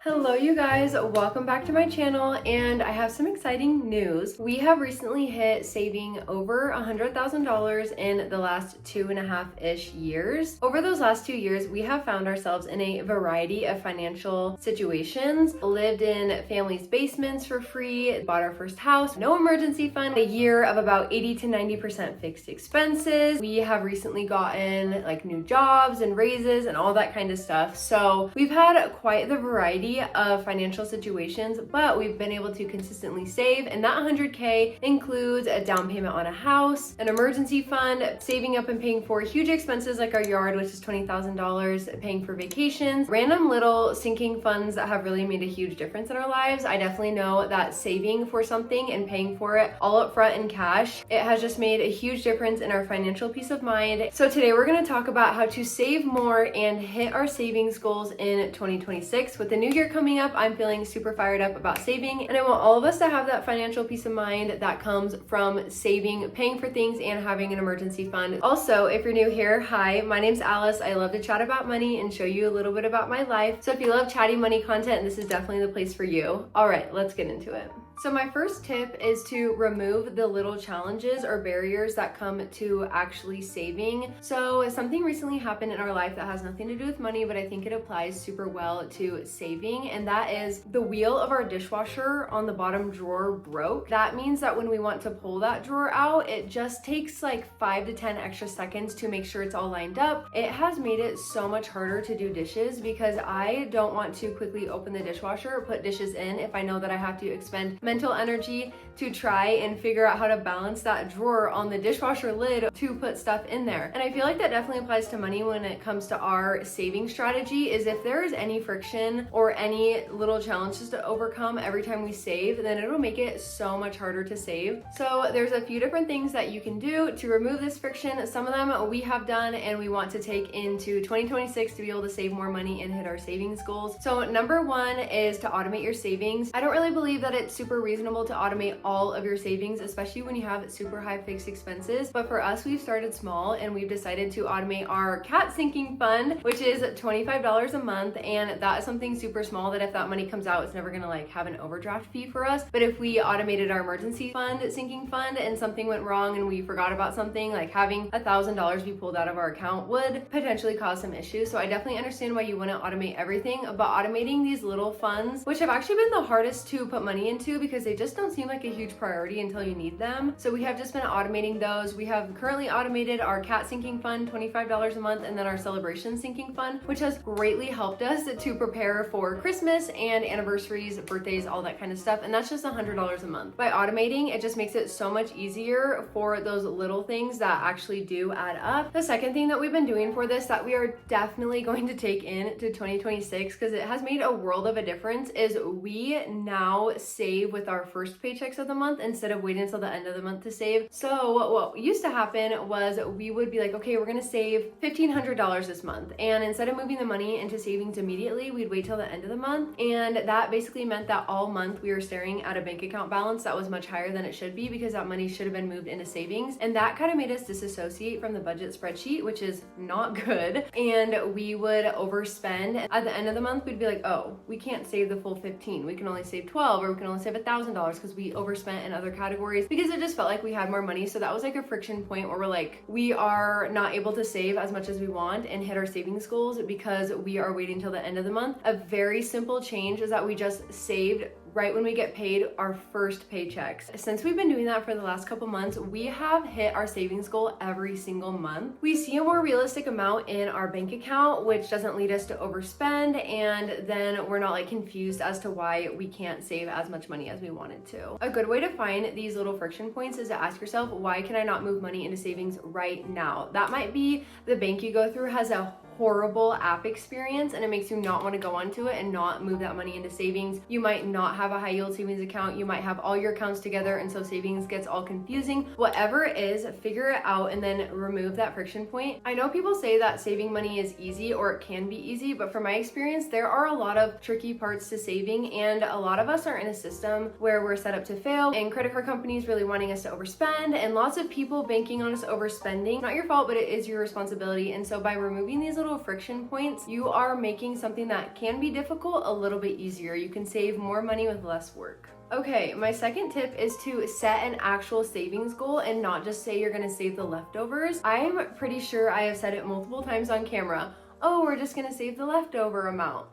Hello you guys, welcome back to my channel, and I have some exciting news. We have recently hit saving over $100,000 in the last 2.5-ish years. Over those last 2 years, we have found ourselves in a variety of financial situations, lived in families' basements for free, bought our first house, no emergency fund, a year of about 80 to 90% fixed expenses. We have recently gotten like new jobs and raises and all that kind of stuff. So we've had quite the variety of financial situations, but we've been able to consistently save, and that 100K includes a down payment on a house, an emergency fund, saving up and paying for huge expenses like our yard, which is $20,000, paying for vacations, random little sinking funds that have really made a huge difference in our lives. I definitely know that saving for something and paying for it all up front in cash, it has just made a huge difference in our financial peace of mind. So today we're going to talk about how to save more and hit our savings goals in 2026. With the new year coming up, I'm feeling super fired up about saving, and I want all of us to have that financial peace of mind that comes from saving, paying for things, and having an emergency fund. Also, if you're new here, hi, my name's Alice. I love to chat about money and show you a little bit about my life. So if you love chatty money content, this is definitely the place for you. All right, let's get into it. So my first tip is to remove the little challenges or barriers that come to actually saving. So something recently happened in our life that has nothing to do with money, but I think it applies super well to saving, and that is the wheel of our dishwasher on the bottom drawer broke. That means that when we want to pull that drawer out, it just takes like 5 to 10 extra seconds to make sure it's all lined up. It has made it so much harder to do dishes because I don't want to quickly open the dishwasher or put dishes in if I know that I have to expend mental energy to try and figure out how to balance that drawer on the dishwasher lid to put stuff in there. And I feel like that definitely applies to money when it comes to our saving strategy. Is if there is any friction or any little challenges to overcome every time we save, then it'll make it so much harder to save. So there's a few different things that you can do to remove this friction. Some of them we have done and we want to take into 2026 to be able to save more money and hit our savings goals. So number one is to automate your savings. I don't really believe that it's super reasonable to automate all of your savings, especially when you have super high fixed expenses. But for us, we've started small and we've decided to automate our cat sinking fund, which is $25 a month. And that is something super small that if that money comes out, it's never gonna like have an overdraft fee for us. But if we automated our emergency fund, sinking fund, and something went wrong and we forgot about something, like having $1,000 be pulled out of our account would potentially cause some issues. So I definitely understand why you wouldn't automate everything, but automating these little funds, which have actually been the hardest to put money into because they just don't seem like a huge priority until you need them. So we have just been automating those. We have currently automated our cat sinking fund, $25 a month, and then our celebration sinking fund, which has greatly helped us to prepare for Christmas and anniversaries, birthdays, all that kind of stuff. And that's just $100 a month. By automating, it just makes it so much easier for those little things that actually do add up. The second thing that we've been doing for this that we are definitely going to take into 2026, because it has made a world of a difference, is we now save with our first paychecks of the month instead of waiting until the end of the month to save. So what used to happen was we would be like, okay, we're gonna save $1,500 this month, and instead of moving the money into savings immediately, we'd wait till the end of the month. And that basically meant that all month we were staring at a bank account balance that was much higher than it should be because that money should have been moved into savings. And that kind of made us disassociate from the budget spreadsheet, which is not good. And we would overspend. At the end of the month, we'd be like, oh, we can't save the full 15. We can only save 12, or we can only save $1,000 because we overspent in other categories because it just felt like we had more money. So that was like a friction point where we're like, we are not able to save as much as we want and hit our savings goals because we are waiting till the end of the month. A very simple change is that we just saved right when we get paid our first paychecks. Since we've been doing that for the last couple months, we have hit our savings goal every single month. We see a more realistic amount in our bank account, which doesn't lead us to overspend, and then we're not like confused as to why we can't save as much money as we wanted to. A good way to find these little friction points is to ask yourself, why can I not move money into savings right now? That might be the bank you go through has a horrible app experience and it makes you not want to go onto it and not move that money into savings. You might not have a high yield savings account. You might have all your accounts together and so savings gets all confusing. Whatever it is, figure it out and then remove that friction point. I know people say that saving money is easy or it can be easy, but from my experience, there are a lot of tricky parts to saving, and a lot of us are in a system where we're set up to fail, and credit card companies really wanting us to overspend, and lots of people banking on us overspending. Not your fault, but it is your responsibility. And so by removing these little little friction points, you are making something that can be difficult a little bit easier. You can save more money with less work. Okay, my second tip is to set an actual savings goal and not just say you're gonna save the leftovers. I'm pretty sure I have said it multiple times on camera. Oh, we're just gonna save the leftover amount.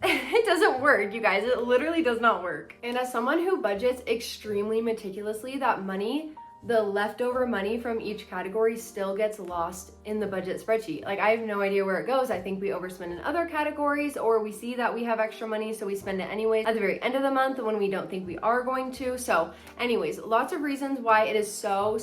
It doesn't work, you guys. It literally does not work. And as someone who budgets extremely meticulously, that money, the leftover money from each category still gets lost in the budget spreadsheet. Like, I have no idea where it goes. I think we overspend in other categories, or we see that we have extra money, so we spend it anyways at the very end of the month when we don't think we are going to. So anyways, lots of reasons why it is so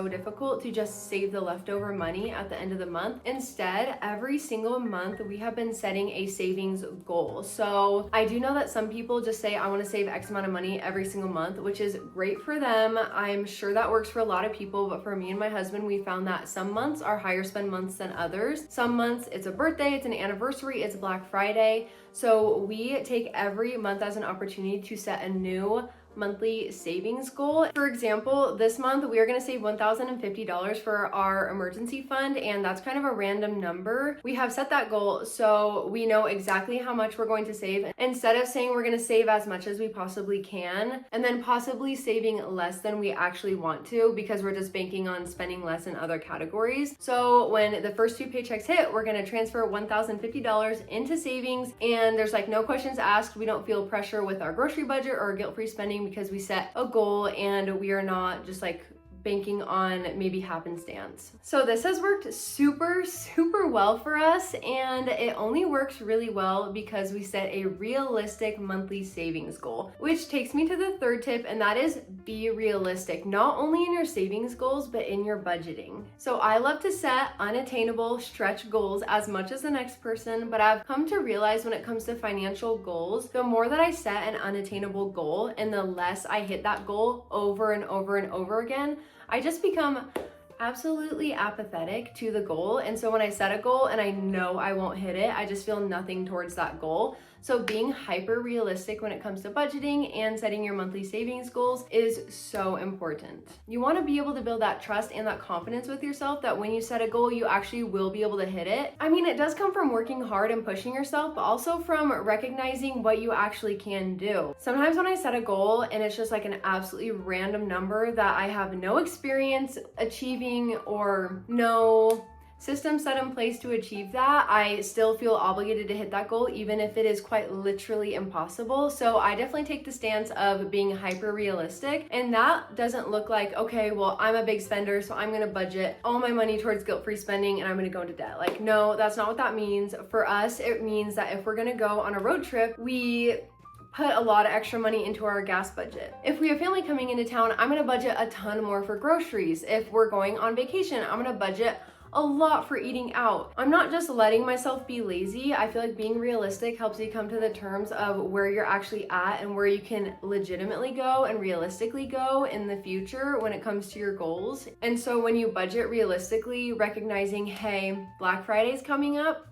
difficult to just save the leftover money at the end of the month. Instead, every single month we have been setting a savings goal. So I do know that some people just say, I want to save X amount of money every single month, which is great for them. I'm sure that works for a lot of people, but for me and my husband, we found that some months are higher spend months than others. Some months it's a birthday, it's an anniversary, it's Black Friday. So we take every month as an opportunity to set a new monthly savings goal. For example, this month we are going to save $1,050 for our emergency fund, and that's kind of a random number. We have set that goal so we know exactly how much we're going to save, instead of saying we're going to save as much as we possibly can and then possibly saving less than we actually want to because we're just banking on spending less in other categories. So when the first 2 paychecks hit, we're going to transfer $1,050 into savings, and there's like no questions asked. We don't feel pressure with our grocery budget or guilt-free spending because we set a goal and we are not just like banking on maybe happenstance. So this has worked super well for us, and it only works really well because we set a realistic monthly savings goal, which takes me to the third tip, and that is be realistic, not only in your savings goals, but in your budgeting. So I love to set unattainable stretch goals as much as the next person, but I've come to realize when it comes to financial goals, the more that I set an unattainable goal and the less I hit that goal over and over again, I just become absolutely apathetic to the goal. And so when I set a goal and I know I won't hit it, I just feel nothing towards that goal. So being hyper realistic when it comes to budgeting and setting your monthly savings goals is so important. You want to be able to build that trust and that confidence with yourself that when you set a goal, you actually will be able to hit it. I mean, it does come from working hard and pushing yourself, but also from recognizing what you actually can do. Sometimes when I set a goal and it's just like an absolutely random number that I have no experience achieving or no system set in place to achieve that, I still feel obligated to hit that goal, even if it is quite literally impossible. So I definitely take the stance of being hyper realistic, and that doesn't look like, okay, well, I'm a big spender, so I'm gonna budget all my money towards guilt-free spending and I'm gonna go into debt. Like, no, that's not what that means. For us, it means that if we're gonna go on a road trip, we put a lot of extra money into our gas budget. If we have family coming into town, I'm gonna budget a ton more for groceries. If we're going on vacation, I'm gonna budget a lot for eating out. I'm not just letting myself be lazy. I feel like being realistic helps you come to the terms of where you're actually at and where you can legitimately go and realistically go in the future when it comes to your goals. And so when you budget realistically, recognizing, hey, Black Friday's coming up,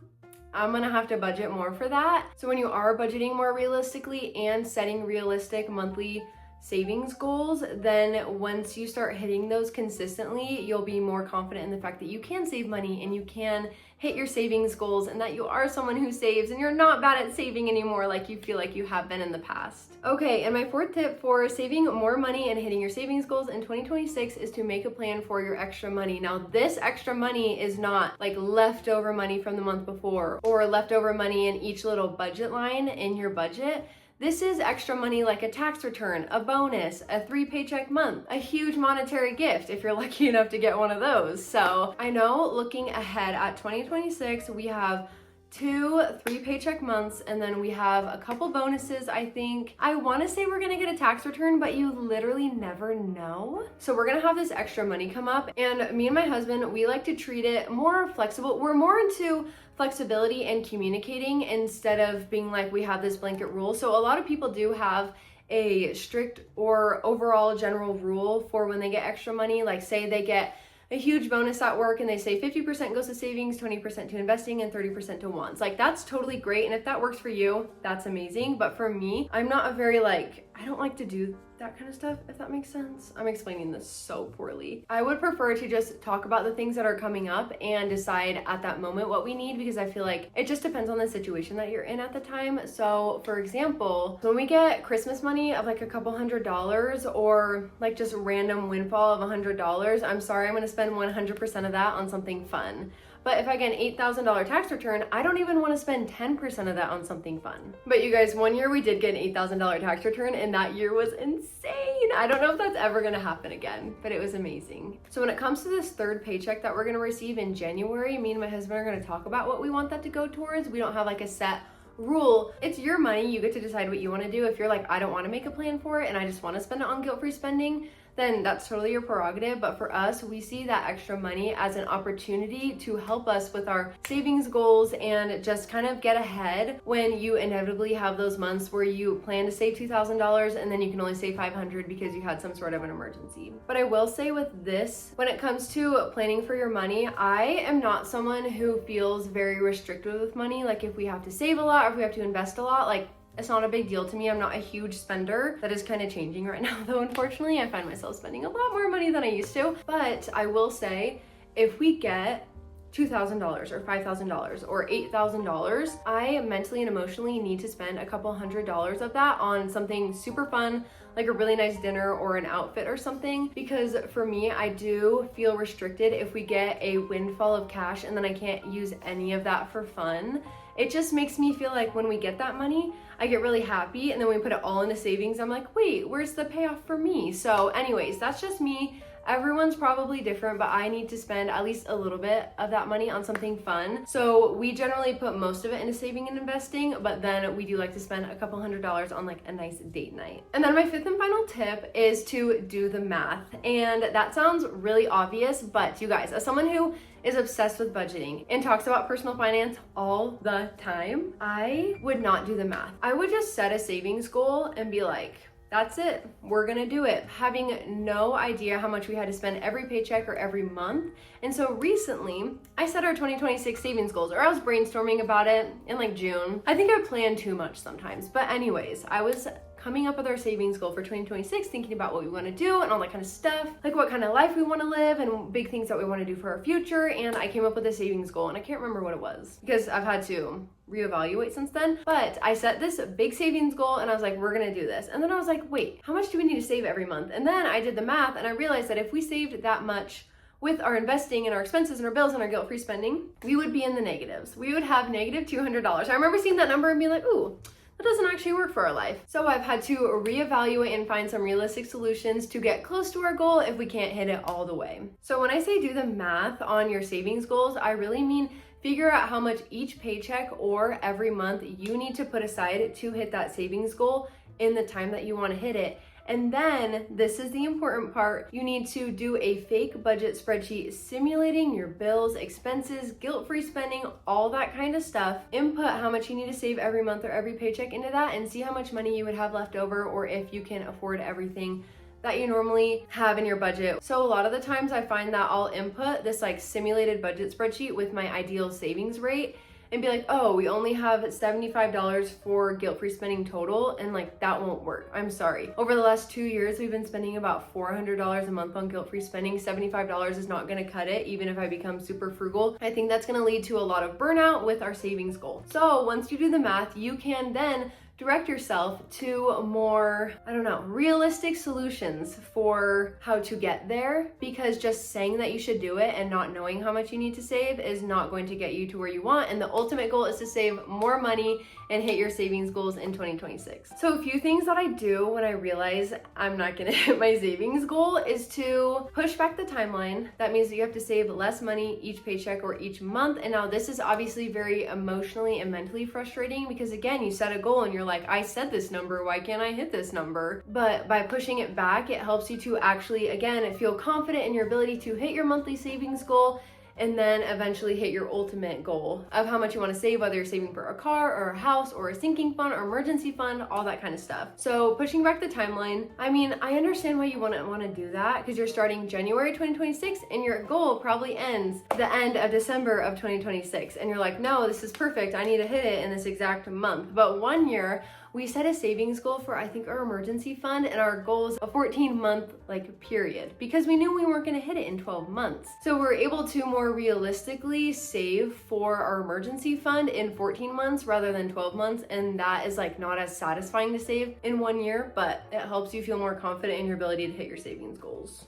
I'm gonna have to budget more for that. So when you are budgeting more realistically and setting realistic monthly savings goals, then once you start hitting those consistently, you'll be more confident in the fact that you can save money and you can hit your savings goals, and that you are someone who saves and you're not bad at saving anymore like you feel like you have been in the past. Okay, and my fourth tip for saving more money and hitting your savings goals in 2026 is to make a plan for your extra money. Now, this extra money is not like leftover money from the month before or leftover money in each little budget line in your budget. This is extra money like a tax return, a bonus, a 3 paycheck month, a huge monetary gift if you're lucky enough to get one of those. So I know looking ahead at 2026, we have 2 3 paycheck months, and then we have a couple bonuses. I think I want to say we're gonna get a tax return, but you literally never know. So we're gonna have this extra money come up, and me and my husband, we like to treat it more flexible. We're more into flexibility and communicating instead of being like we have this blanket rule. So a lot of people do have a strict or overall general rule for when they get extra money. Like, say they get a huge bonus at work and they say 50% goes to savings, 20% to investing, and 30% to wants. Like, that's totally great, and if that works for you, that's amazing. But for me, I'm not a very I don't like to do that kind of stuff, if that makes sense. I'm explaining this so poorly. I would prefer to just talk about the things that are coming up and decide at that moment what we need, because I feel like it just depends on the situation that you're in at the time. So for example, when we get Christmas money of like a couple $100 or like just random windfall of $100, I'm sorry, I'm gonna spend 100% of that on something fun. But if I get an $8,000 tax return, I don't even want to spend 10% of that on something fun. But you guys, one year we did get an $8,000 tax return, and that year was insane. I don't know if that's ever going to happen again, but it was amazing. So when it comes to this third paycheck that we're going to receive in January, me and my husband are going to talk about what we want that to go towards. We don't have like a set rule. It's your money. You get to decide what you want to do. If you're like, I don't want to make a plan for it and I just want to spend it on guilt-free spending, then that's totally your prerogative. But for us, we see that extra money as an opportunity to help us with our savings goals and just kind of get ahead when you inevitably have those months where you plan to save $2,000 and then you can only save $500 because you had some sort of an emergency. But I will say with this, when it comes to planning for your money, I am not someone who feels very restrictive with money. Like if we have to save a lot or if we have to invest a lot, like it's not a big deal to me. I'm not a huge spender. That is kind of changing right now though, unfortunately. I find myself spending a lot more money than I used to. But I will say, if we get $2,000 or $5,000 or $8,000, I mentally and emotionally need to spend a couple $100s of that on something super fun, like a really nice dinner or an outfit or something. Because for me, I do feel restricted if we get a windfall of cash and then I can't use any of that for fun. It just makes me feel like when we get that money, I get really happy, and then we put it all into savings. I'm like, wait, where's the payoff for me? So anyways, that's just me. Everyone's probably different, but I need to spend at least a little bit of that money on something fun. So we generally put most of it into saving and investing, but then we do like to spend a couple $100s on like a nice date night. And then my fifth and final tip is to do the math. And that sounds really obvious, but you guys, as someone who is obsessed with budgeting and talks about personal finance all the time, I would not do the math. I would just set a savings goal and be like, that's it, we're gonna do it, having no idea how much we had to spend every paycheck or every month. And so recently, I set our 2026 savings goals, or I was brainstorming about it in like June. I think I plan too much sometimes, but anyways, I was coming up with our savings goal for 2026, thinking about what we want to do and all that kind of stuff, like what kind of life we want to live and big things that we want to do for our future. And I came up with a savings goal, and I can't remember what it was because I've had to reevaluate since then. But I set this big savings goal and I was like, we're gonna do this. And then I was like, wait, how much do we need to save every month? And then I did the math and I realized that if we saved that much with our investing and our expenses and our bills and our guilt-free spending, we would be in the negatives. We would have negative $200. I remember seeing that number and being like, ooh, that doesn't actually work for our life. So I've had to reevaluate and find some realistic solutions to get close to our goal if we can't hit it all the way. So when I say do the math on your savings goals, I really mean figure out how much each paycheck or every month you need to put aside to hit that savings goal in the time that you want to hit it. And then, this is the important part, you need to do a fake budget spreadsheet simulating your bills, expenses, guilt-free spending, all that kind of stuff. Input how much you need to save every month or every paycheck into that and see how much money you would have left over, or if you can afford everything that you normally have in your budget. So a lot of the times I find that I'll input this like simulated budget spreadsheet with my ideal savings rate and be like, oh, we only have $75 for guilt-free spending total, and like that won't work. I'm sorry. Over the last 2 years, we've been spending about $400 a month on guilt-free spending. $75 is not gonna cut it, even if I become super frugal. I think that's gonna lead to a lot of burnout with our savings goal. So once you do the math, you can then direct yourself to more, I don't know, realistic solutions for how to get there, because just saying that you should do it and not knowing how much you need to save is not going to get you to where you want. And the ultimate goal is to save more money and hit your savings goals in 2026. So a few things that I do when I realize I'm not gonna hit my savings goal is to push back the timeline. That means that you have to save less money each paycheck or each month. And now this is obviously very emotionally and mentally frustrating, because again, you set a goal and you're like, I said this number, why can't I hit this number? But by pushing it back, it helps you to actually, again, feel confident in your ability to hit your monthly savings goal and then eventually hit your ultimate goal of how much you want to save, whether you're saving for a car or a house or a sinking fund or emergency fund, all that kind of stuff. So pushing back the timeline, I mean, I understand why you wouldn't want to do that, because you're starting January 2026 and your goal probably ends the end of December of 2026. And you're like, no, this is perfect. I need to hit it in this exact month. But 1 year, we set a savings goal for, I think, our emergency fund, and our goal is a 14-month period, because we knew we weren't going to hit it in 12 months. So we're able to more realistically save for our emergency fund in 14 months rather than 12 months, and that is not as satisfying to save in 1 year, but it helps you feel more confident in your ability to hit your savings goals.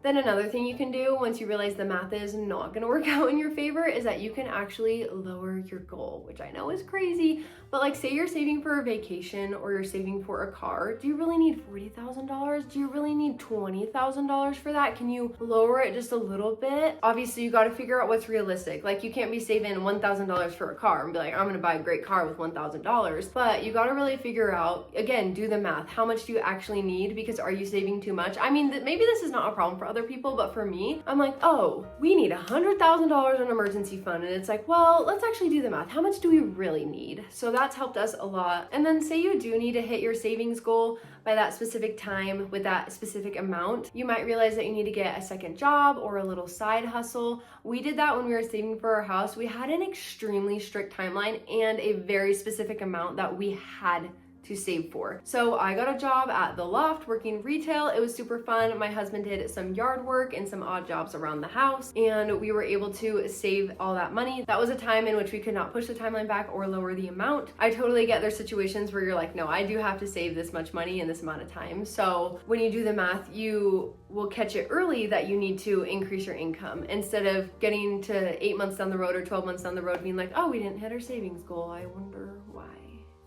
Then another thing you can do once you realize the math is not gonna work out in your favor is that you can actually lower your goal, which I know is crazy, but say you're saving for a vacation or you're saving for a car. Do you really need $40,000? Do you really need $20,000 for that? Can you lower it just a little bit? Obviously, you gotta figure out what's realistic. You can't be saving $1,000 for a car and be I'm gonna buy a great car with $1,000, but you gotta really figure out, again, do the math. How much do you actually need? Because are you saving too much? I mean, maybe this is not a problem for other people, but for me, I'm oh, we need $100,000 in emergency fund. And it's well, let's actually do the math. How much do we really need? So that's helped us a lot. And then say you do need to hit your savings goal by that specific time with that specific amount, you might realize that you need to get a second job or a little side hustle. We did that when we were saving for our house. We had an extremely strict timeline and a very specific amount that we had to save for. So I got a job at the Loft working retail. It was super fun. My husband did some yard work and some odd jobs around the house, and we were able to save all that money. That was a time in which we could not push the timeline back or lower the amount. I totally get there's situations where you're no, I do have to save this much money in this amount of time. So when you do the math, you will catch it early that you need to increase your income instead of getting to 8 months down the road or 12 months down the road being oh, we didn't hit our savings goal. I wonder why.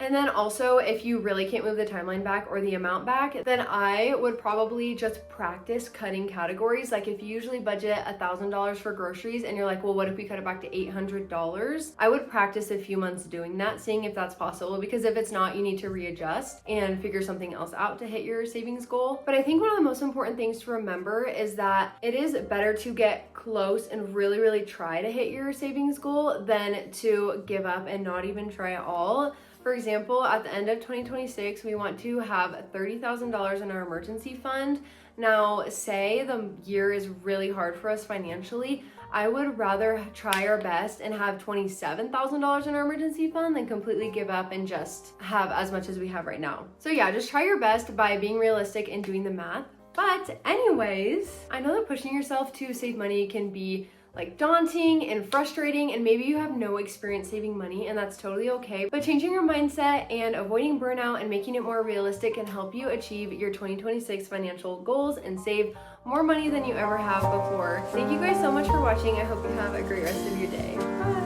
And then also, if you really can't move the timeline back or the amount back, then I would probably just practice cutting categories. If you usually budget $1,000 for groceries and you're well, what if we cut it back to $800? I would practice a few months doing that, seeing if that's possible, because if it's not, you need to readjust and figure something else out to hit your savings goal. But I think one of the most important things to remember is that it is better to get close and really, really try to hit your savings goal than to give up and not even try at all. For example, at the end of 2026, we want to have $30,000 in our emergency fund. Now, say the year is really hard for us financially, I would rather try our best and have $27,000 in our emergency fund than completely give up and just have as much as we have right now. So yeah, just try your best by being realistic and doing the math. But anyways, I know that pushing yourself to save money can be daunting and frustrating, and maybe you have no experience saving money, and that's totally okay. But changing your mindset and avoiding burnout and making it more realistic can help you achieve your 2026 financial goals and save more money than you ever have before. Thank you guys so much for watching. I hope you have a great rest of your day. Bye.